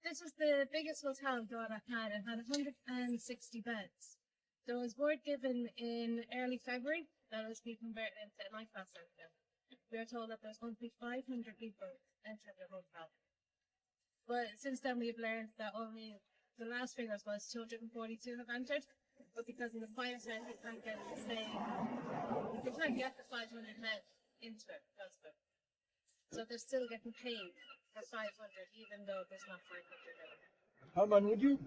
This was the biggest hotel Drogheda had. It had 160 beds. There was word given in early February that it was being converted into a night class centre. We were told that there's going to be 500 people entering the hotel. But since then we've learned that only the last figures was 242 have entered. But because in the fire tent you can't get the same, you can't get the 500 men into it. That's it. So they're still getting paid for 500 even though there's not 500 in it. Herman, would you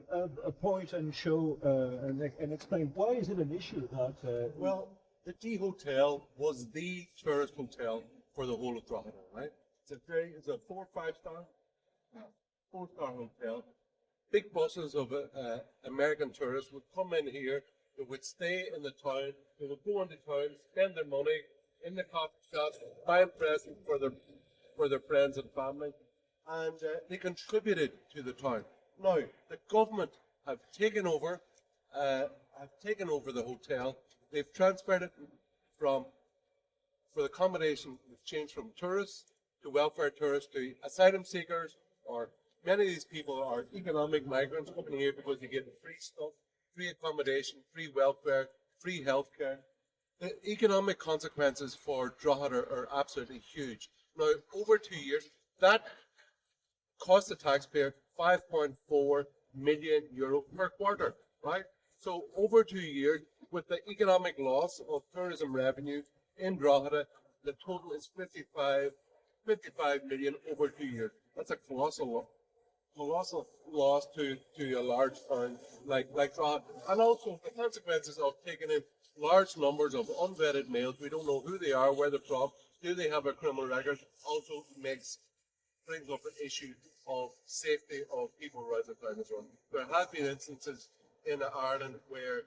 point and show and explain why is it an issue that? Well, the D Hotel was the tourist hotel for the whole of Drogheda, right? It's a 4 or 5 star, 4-star hotel. Big buses of American tourists would come in here. They would stay in the town. They would go into town, spend their money in the coffee shops, buying presents for their friends and family, and they contributed to the town. Now the government have taken over the hotel. They've transferred it for the accommodation. They've changed from tourists to welfare tourists to asylum seekers, or many of these people are economic migrants coming here because they get free stuff, free accommodation, free welfare, free healthcare. The economic consequences for Drogheda are absolutely huge. Now, over 2 years, that cost the taxpayer €5.4 million per quarter, right? So over 2 years, with the economic loss of tourism revenue in Drogheda, the total is 55 million over 2 years. That's a colossal loss to a large town like Drogheda. And also the consequences of taking in large numbers of unvetted males. We don't know who they are, where they're from, do they have a criminal record, also brings up an issue of safety of people around the town as well. There have been instances in Ireland where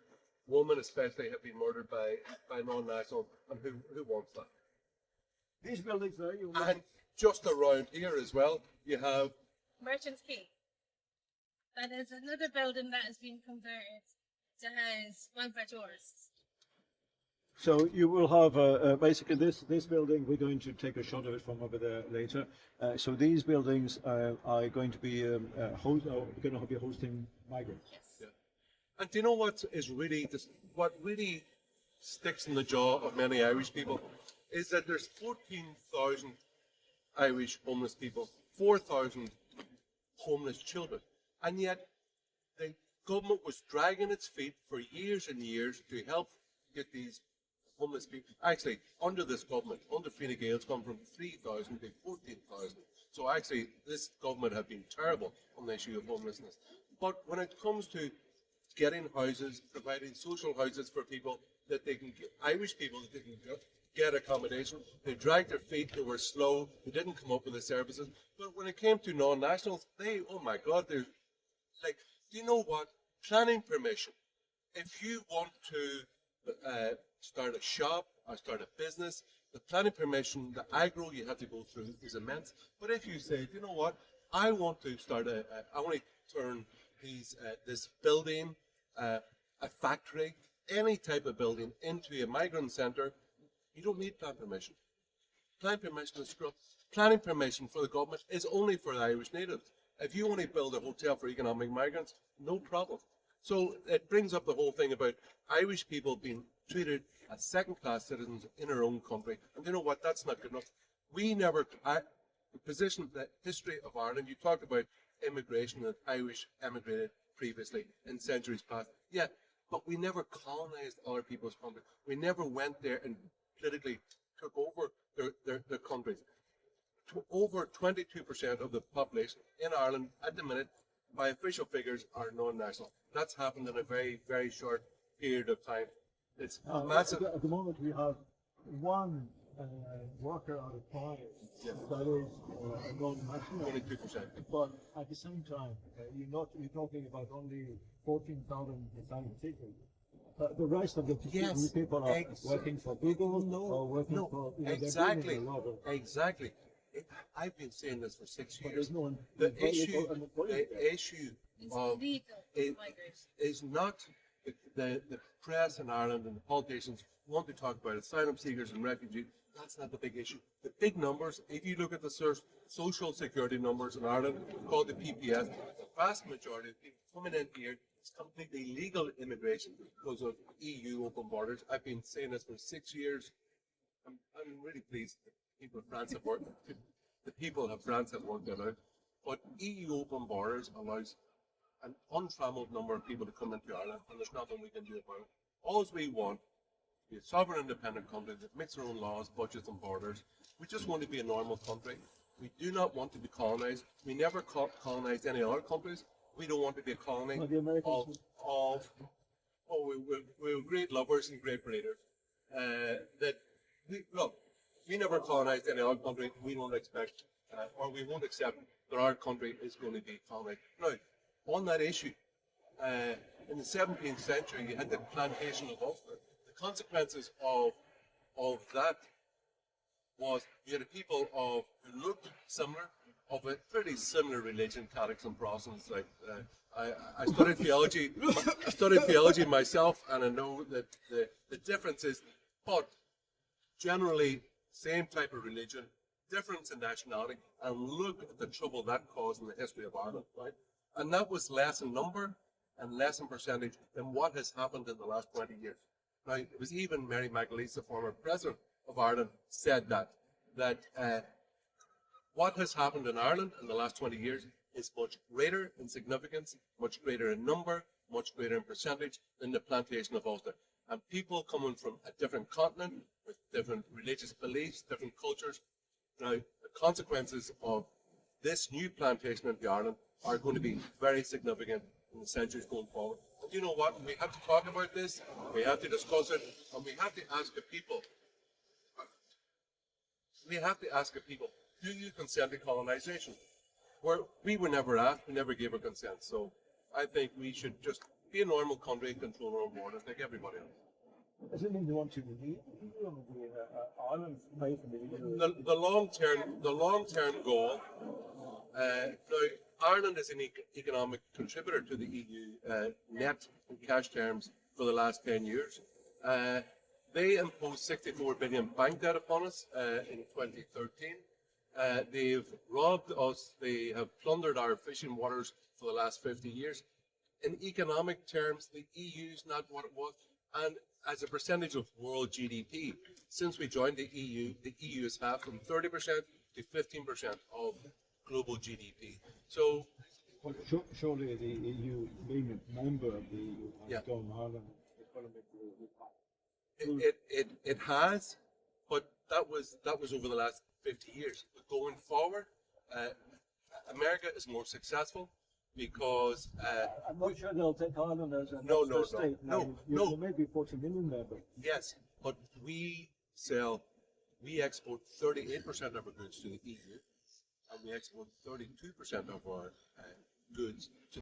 women especially have been murdered by non-nationals, and who wants that? These buildings there, and just around here as well, you have Merchant's Quay. That is another building that has been converted to house welfare tourists. So you will have basically this building. We're going to take a shot of it from over there later. So these buildings are going to be going to be hosting migrants. Yes. yeah. And do you know what really sticks in the jaw of many Irish people is that there's 14,000 Irish homeless people, 4,000 homeless children, and yet the government was dragging its feet for years and years to help get these homeless people. Actually, under this government, under Fine Gael, it's gone from 3,000 to 14,000. So actually, this government have been terrible on the issue of homelessness. But when it comes to getting houses, providing social houses for people that they can get, Irish people that they can get accommodation, they dragged their feet, they were slow, they didn't come up with the services. But when it came to non-nationals, oh my God, they're like, do you know what? Planning permission. If you want to start a shop or start a business, the planning permission, the aggro you have to go through is immense. But if you say, you know what, I want to start I want to turn this building, a factory, any type of building into a migrant centre, you don't need plan permission. Planning permission is scrub. Planning permission for the government is only for the Irish natives. If you want to build a hotel for economic migrants, no problem. So it brings up the whole thing about Irish people being treated as second-class citizens in our own country. And you know what? That's not good enough. We never, the position, the history of Ireland, you talked about immigration, that Irish emigrated previously in centuries past. Yeah, but we never colonized other people's countries. We never went there and politically took over their countries. Over 22% of the population in Ireland at the minute, by official figures, are non-national. That's happened in a very, very short period of time. It's massive. At the moment, we have one worker out of 5 that is a non-national. 22%. But at the same time, you're talking about only 14,000 asylum seekers. The rest of the people are working for Google or working for exactly. I've been saying this for 6 years. The issue of is not the press in Ireland and the politicians want to talk about asylum seekers and refugees. That's not the big issue. The big numbers, if you look at the social security numbers in Ireland, called the PPS, vast majority of people coming in here is completely legal immigration because of EU open borders. I've been saying this for 6 years. I'm really pleased that people of France have worked. The people of France have worked that out. But EU open borders allows an untrammeled number of people to come into Ireland, and there's nothing we can do about it. All we want is to be a sovereign, independent country that makes their own laws, budgets, and borders. We just want to be a normal country. We do not want to be colonized. We never colonized any other countries. We don't want to be a colony Well, the Americans we're great lovers and great breeders. We never colonized any other country. We don't expect, or we won't accept that our country is going to be colonized. Now, on that issue, in the 17th century, you had the plantation of Ulster. The consequences of that was you had a people who looked similar, of a pretty similar religion, Catholics and Protestants. Like I studied theology. I studied theology myself, and I know that the differences, but generally same type of religion, difference in nationality, and look at the trouble that caused in the history of Ireland, right? And that was less in number and less in percentage than what has happened in the last 20 years. Now, it was even Mary McAleese, the former president of Ireland, said that what has happened in Ireland in the last 20 years is much greater in significance, much greater in number, much greater in percentage than the plantation of Ulster. And people coming from a different continent with different religious beliefs, different cultures. Now, the consequences of this new plantation in Ireland are going to be very significant in the centuries going forward. And you know what? We have to talk about this, we have to discuss it, and we have to ask the people. Do you consent to colonization? We were never asked, we never gave our consent. So I think we should just be a normal country and control our own borders like everybody else. Does it mean they want to leave Ireland away from the EU? The long-term goal. Now, Ireland is an economic contributor to the EU net in cash terms for the last 10 years. They imposed 64 billion bank debt upon us in 2013. They've robbed us. They have plundered our fishing waters for the last 50 years. In economic terms, the EU is not what it was. And as a percentage of world GDP, since we joined the EU has halved from 30% to 15% of global GDP. So, well, surely the EU, being a member of the EU, has done Ireland economic it has, but that was over the last 50 years. But going forward, America is more successful because I'm not sure they'll take Ireland as a state. No. There may be 40 million there, but yes, but we export 38% of our goods to the EU, and we export 32% of our goods to